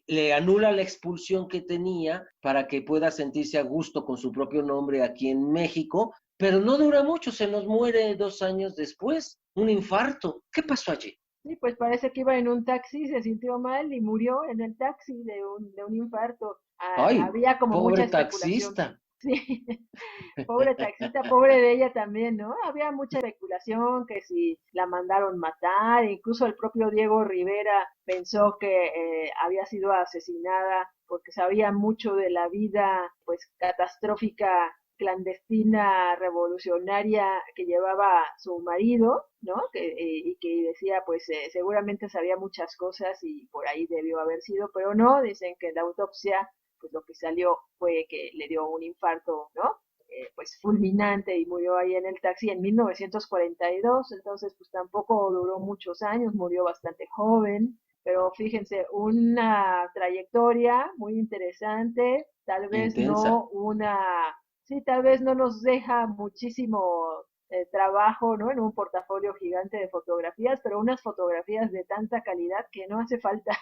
le anula la expulsión que tenía para que pueda sentirse a gusto con su propio nombre aquí en México, pero no dura mucho, se nos muere 2 años después, un infarto. ¿Qué pasó allí? Sí, pues parece que iba en un taxi, se sintió mal y murió en el taxi de un infarto. Ay, Había como mucha pobre especulación. taxista. Sí, pobre taxista, pobre de ella también, ¿no? Había mucha especulación que si la mandaron matar, incluso el propio Diego Rivera pensó que había sido asesinada porque sabía mucho de la vida, pues, catastrófica, clandestina, revolucionaria que llevaba su marido, ¿no? Y que decía, pues, seguramente sabía muchas cosas y por ahí debió haber sido, pero no, dicen que la autopsia pues lo que salió fue que le dio un infarto, ¿no? Pues fulminante y murió ahí en el taxi en 1942, entonces pues tampoco duró muchos años, murió bastante joven, pero fíjense, una trayectoria muy interesante, tal vez Intensa. no una, sí, tal vez no nos deja muchísimo trabajo, ¿no? En un portafolio gigante de fotografías, pero unas fotografías de tanta calidad que no hace falta.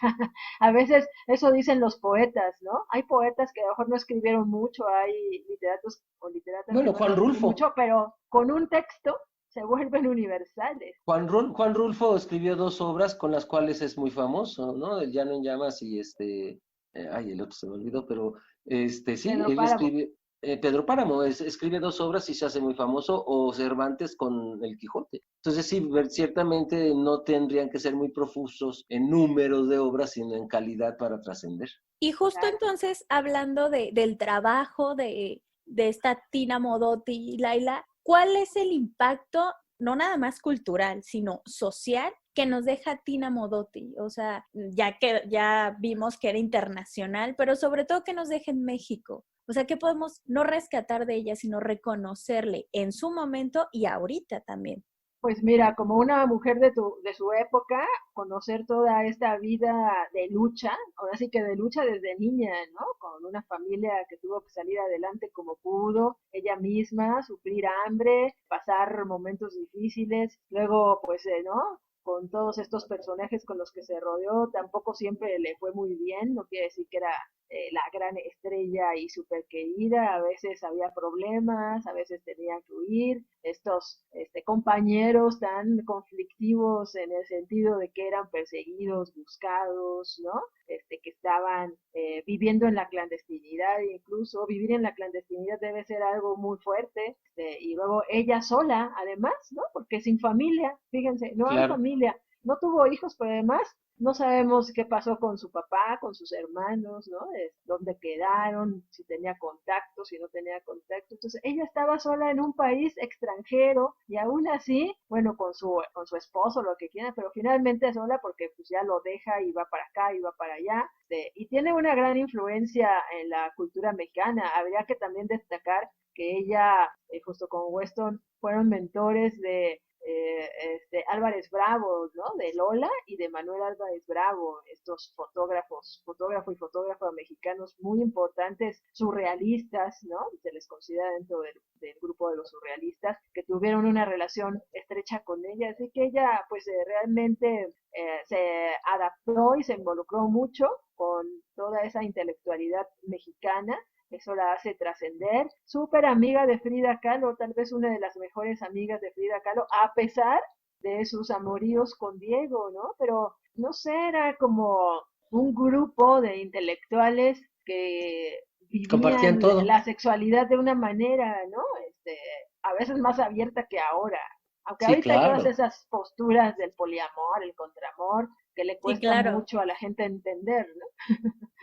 A veces eso dicen los poetas, ¿no? Hay poetas que a lo mejor no escribieron mucho, hay literatos o literatas que Bueno, no han Juan escrito Rulfo. mucho, pero con un texto se vuelven universales. Juan Rulfo escribió 2 obras con las cuales es muy famoso, ¿no? El Llano en Llamas y el otro se me olvidó, pero sí, Pedro él Páramo. escribe, Pedro Páramo escribe 2 obras y se hace muy famoso, o Cervantes con El Quijote. Entonces sí, ciertamente no tendrían que ser muy profusos en números de obras, sino en calidad para trascender. Y justo Claro. entonces, hablando del trabajo de esta Tina Modotti y Laila, ¿cuál es el impacto, no nada más cultural, sino social, que nos deja Tina Modotti? O sea, ya que ya vimos que era internacional, pero sobre todo que nos deja en México. O sea, ¿qué podemos no rescatar de ella, sino reconocerle en su momento y ahorita también? Pues mira, como una mujer de su época, conocer toda esta vida de lucha, ahora sí que de lucha desde niña, ¿no? Con una familia que tuvo que salir adelante como pudo, ella misma, sufrir hambre, pasar momentos difíciles, luego pues, ¿no? Con todos estos personajes con los que se rodeó, tampoco siempre le fue muy bien, no quiere decir que era la gran estrella y súper querida, a veces había problemas, a veces tenía que huir, estos compañeros tan conflictivos en el sentido de que eran perseguidos, buscados, ¿no? Que estaban viviendo en la clandestinidad, incluso vivir en la clandestinidad debe ser algo muy fuerte, y luego ella sola, además, ¿no? Porque sin familia, fíjense, no hay Claro. familia, no tuvo hijos, pero además no sabemos qué pasó con su papá, con sus hermanos, ¿no? Dónde quedaron, si tenía contacto, si no tenía contacto. Entonces, ella estaba sola en un país extranjero y aún así, bueno, con su esposo, lo que quiera, pero finalmente sola porque pues ya lo deja y va para acá y va para allá. Y tiene una gran influencia en la cultura mexicana. Habría que también destacar que ella, justo con Weston, fueron mentores de Álvarez Bravo, ¿no? De Lola y de Manuel Álvarez Bravo, estos fotógrafo y fotógrafa mexicanos muy importantes, surrealistas, ¿no? Se les considera dentro del grupo de los surrealistas, que tuvieron una relación estrecha con ella, así que ella pues realmente se adaptó y se involucró mucho con toda esa intelectualidad mexicana. Eso la hace trascender. Súper amiga de Frida Kahlo, tal vez una de las mejores amigas de Frida Kahlo, a pesar de sus amoríos con Diego, ¿no? Pero, no sé, era como un grupo de intelectuales que compartían todo. La sexualidad de una manera, ¿no? A veces más abierta que ahora. Aunque sí, ahorita claro, todas esas posturas del poliamor, el contramor, que le cuesta sí, claro, mucho a la gente entender, ¿no?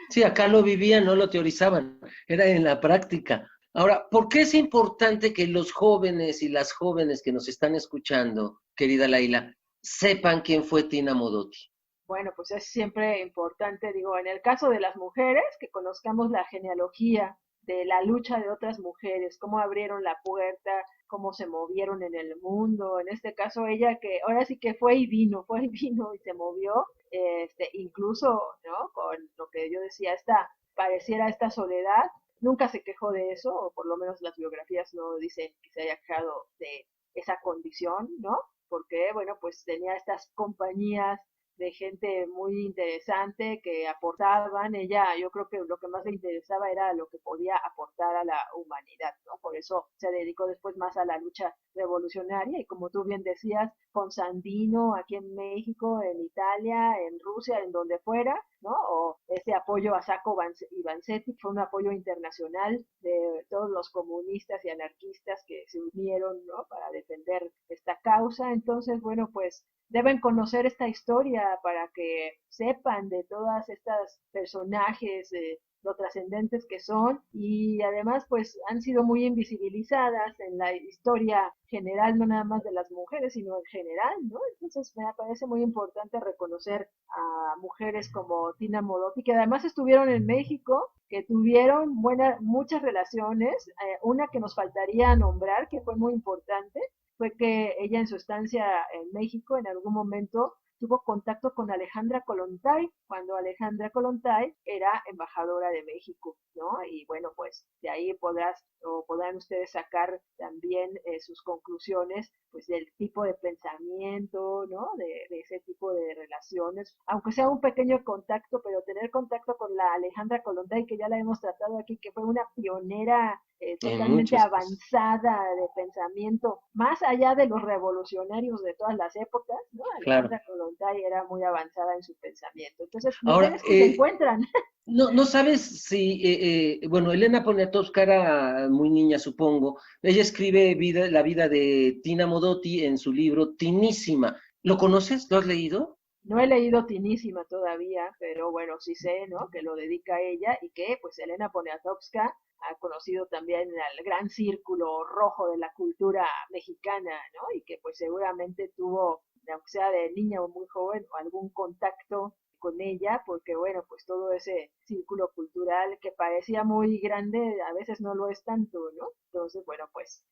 Sí, acá lo vivían, no lo teorizaban, era en la práctica. Ahora, ¿por qué es importante que los jóvenes y las jóvenes que nos están escuchando, querida Laila, sepan quién fue Tina Modotti? Bueno, pues es siempre importante, digo, en el caso de las mujeres, que conozcamos la genealogía de la lucha de otras mujeres, cómo abrieron la puerta, cómo se movieron en el mundo. En este caso ella que ahora sí que fue y vino y se movió, incluso, ¿no? Con lo que yo decía, pareciera esta soledad, nunca se quejó de eso, o por lo menos las biografías no dicen que se haya quejado de esa condición, ¿no? Porque, bueno, pues tenía estas compañías de gente muy interesante que aportaban. Ella, yo creo que lo que más le interesaba era lo que podía aportar a la humanidad, ¿no? Por eso se dedicó después más a la lucha revolucionaria y como tú bien decías, con Sandino aquí en México, en Italia, en Rusia, en donde fuera, ¿no? O ese apoyo a Sacco y Vanzetti fue un apoyo internacional de todos los comunistas y anarquistas que se unieron, ¿no? Para defender esta causa. Entonces, bueno, pues deben conocer esta historia para que sepan de todas estas personajes, lo trascendentes que son, y además pues han sido muy invisibilizadas en la historia general, no nada más de las mujeres, sino en general, ¿no? Entonces me parece muy importante reconocer a mujeres como Tina Modotti, que además estuvieron en México, que tuvieron muchas relaciones, una que nos faltaría nombrar, que fue muy importante, fue que ella en su estancia en México en algún momento tuvo contacto con Alejandra Kollontai, cuando Alejandra Kollontai era embajadora de México, ¿no? Y bueno, pues de ahí podrán ustedes sacar también sus conclusiones, pues del tipo de pensamiento, ¿no? De ese tipo de relaciones, aunque sea un pequeño contacto, pero tener contacto con la Alejandra Kollontai, que ya la hemos tratado aquí, que fue una pionera totalmente avanzada de pensamiento, más allá de los revolucionarios de todas las épocas, ¿no? Alejandra Kollontai era muy avanzada en su pensamiento. Entonces, mujeres que se encuentran. No sabes si, bueno, Elena Poniatowska era muy niña, supongo. Ella escribe la vida de Tina Modotti en su libro Tinísima. ¿Lo conoces? ¿Lo has leído? No he leído Tinísima todavía, pero bueno, sí sé, ¿no? Que lo dedica a ella y que, pues, Elena Poniatowska ha conocido también al gran círculo rojo de la cultura mexicana, ¿no? Y que, pues, seguramente tuvo, aunque sea de niña o muy joven, algún contacto con ella, porque, bueno, pues, todo ese círculo cultural que parecía muy grande, a veces no lo es tanto, ¿no? Entonces, bueno, pues,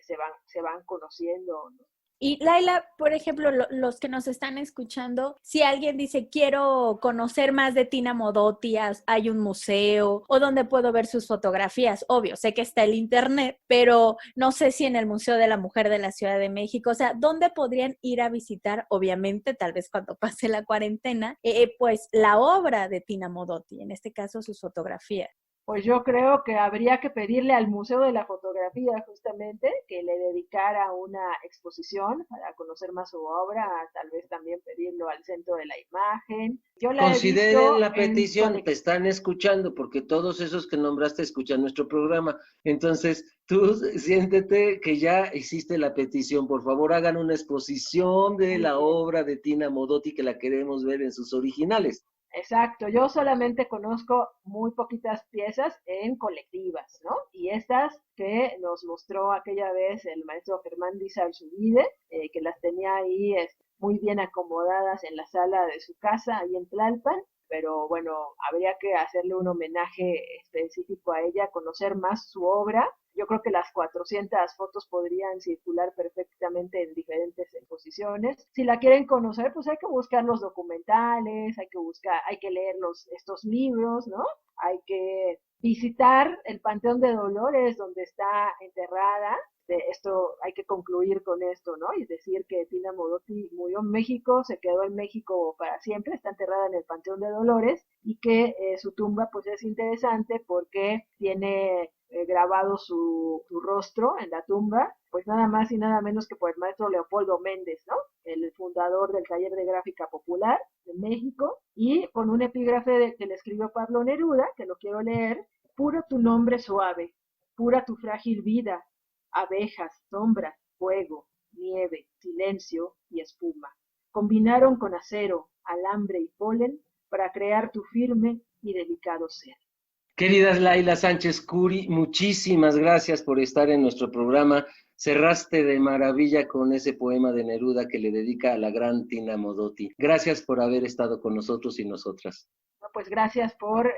se van conociendo, ¿no? Y Laila, por ejemplo, los que nos están escuchando, si alguien dice, quiero conocer más de Tina Modotti, hay un museo o donde puedo ver sus fotografías, obvio, sé que está el internet, pero no sé si en el Museo de la Mujer de la Ciudad de México, o sea, ¿dónde podrían ir a visitar, obviamente, tal vez cuando pase la cuarentena, pues la obra de Tina Modotti, en este caso sus fotografías? Pues yo creo que habría que pedirle al Museo de la Fotografía justamente que le dedicara una exposición para conocer más su obra, tal vez también pedirlo al Centro de la Imagen. Consideren la petición, te están escuchando, porque todos esos que nombraste escuchan nuestro programa. Entonces, tú siéntete que ya hiciste la petición. Por favor, hagan una exposición de la obra de Tina Modotti, que la queremos ver en sus originales. Exacto, yo solamente conozco muy poquitas piezas en colectivas, ¿no? Y estas que nos mostró aquella vez el maestro Germán Díaz Arzubide, que las tenía ahí muy bien acomodadas en la sala de su casa, ahí en Tlalpan, pero bueno, habría que hacerle un homenaje específico a ella, conocer más su obra. Yo creo que las 400 fotos podrían circular perfectamente en diferentes exposiciones. Si la quieren conocer, pues hay que buscar los documentales, hay que leer estos libros, ¿no? Hay que visitar el Panteón de Dolores, donde está enterrada. Esto hay que concluir con esto, ¿no? Y decir que Tina Modotti murió en México, se quedó en México para siempre, está enterrada en el Panteón de Dolores, y que su tumba pues es interesante porque tiene grabado su rostro en la tumba, pues nada más y nada menos que por el maestro Leopoldo Méndez, ¿no? El fundador del Taller de Gráfica Popular de México, y con un epígrafe que le escribió Pablo Neruda, que lo quiero leer: puro tu nombre suave, pura tu frágil vida, abejas, sombra, fuego, nieve, silencio y espuma. Combinaron con acero, alambre y polen para crear tu firme y delicado ser. Querida Laila Sánchez Curi, muchísimas gracias por estar en nuestro programa. Cerraste de maravilla con ese poema de Neruda que le dedica a la gran Tina Modotti. Gracias por haber estado con nosotros y nosotras. Pues gracias por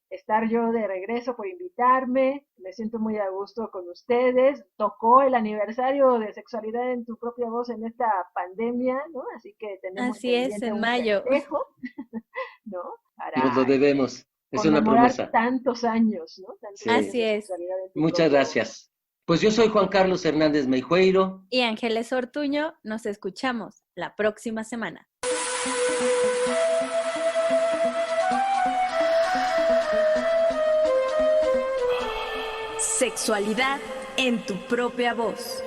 estar yo de regreso, por invitarme. Me siento muy a gusto con ustedes. Tocó el aniversario de Sexualidad en tu propia voz en esta pandemia, ¿no? Así que tenemos Así es, en mayo. Festejo, ¿no? Nos lo debemos. Es una promesa. Tantos años, ¿no? Sí. Así es. Muchas gracias. Pues yo soy Juan Carlos Hernández Meijueiro. Y Ángeles Ortuño. Nos escuchamos la próxima semana. Sexualidad en tu propia voz.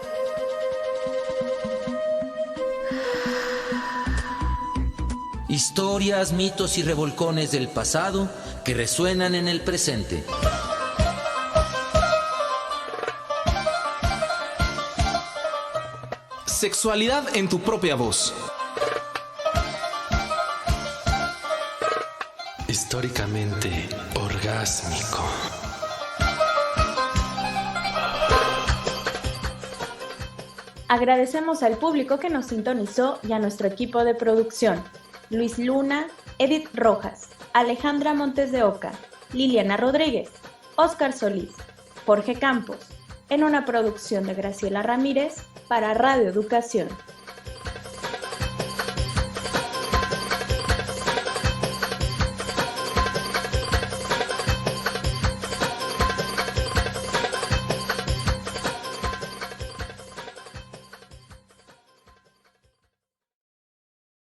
Historias, mitos y revolcones del pasado que resuenan en el presente. Sexualidad en tu propia voz. Históricamente orgásmico. Agradecemos al público que nos sintonizó y a nuestro equipo de producción: Luis Luna, Edith Rojas, Alejandra Montes de Oca, Liliana Rodríguez, Óscar Solís, Jorge Campos, en una producción de Graciela Ramírez para Radio Educación.